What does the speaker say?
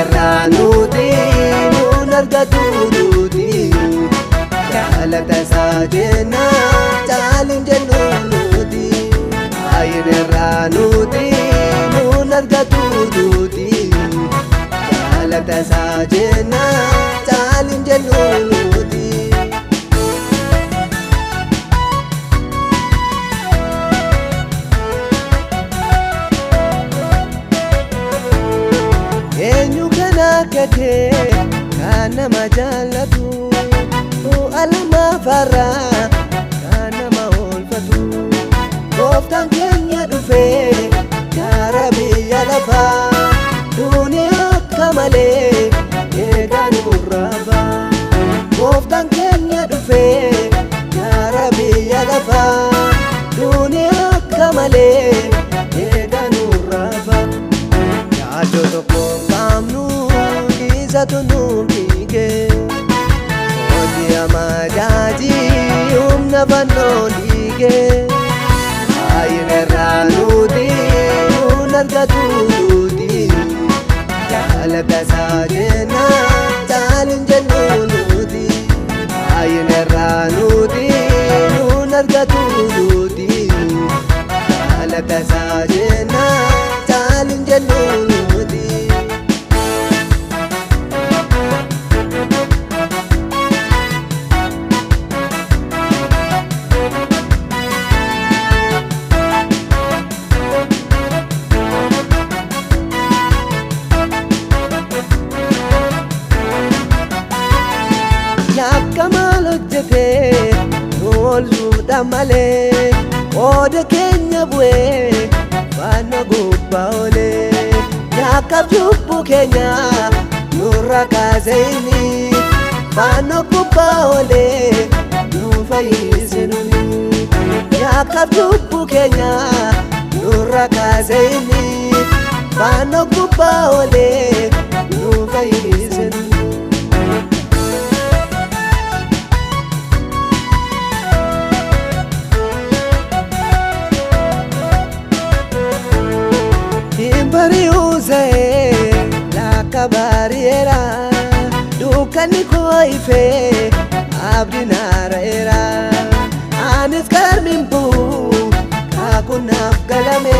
irraa nuti nuun argatu nuti jaalata isaa jenna caalin jennu nuti baay'ina irraa nuti nuun argatu nuti jaalata isaa jenna caalin jennu nuti. Eenyu kan akka kee kan nama jaallatu alama farraa kan nama oolfatu gooftaan keenya dhufee gara biyya lafaa duuniyaa akka malee eegaa nurraa gooftaan keenya dhufee gara biyya lafaa duuniyaa akka malee eegaa nurraa yaaddo tokko qaamnu isatu nuun dhiige hojii amadaajii humna fannoo dhiige baay'ina irraa nuti nuun argatu nuti jaalata isaa jenna caalin jennu nuti baay'ina irraa nuti nuun argatu nuti jaalata isaa jenna caalin jennu nuti. Kamal hojjetee nu oolchuudha malee qooda keenya bu'ee fannoo gubbaa oolee yaakaaf cubbuu keenya nurra kaasee inni fannoo gubbaa oolee nu fayyise nuni yaakaaf cubbuu keenya nurra kaasee inni fannoo gubbaa oolee nu fayyise nuni. Bari'uusee laaka bari'eera dukkanni koo ifee abdiin haara'eera anis karmin buu kaakunaaf galame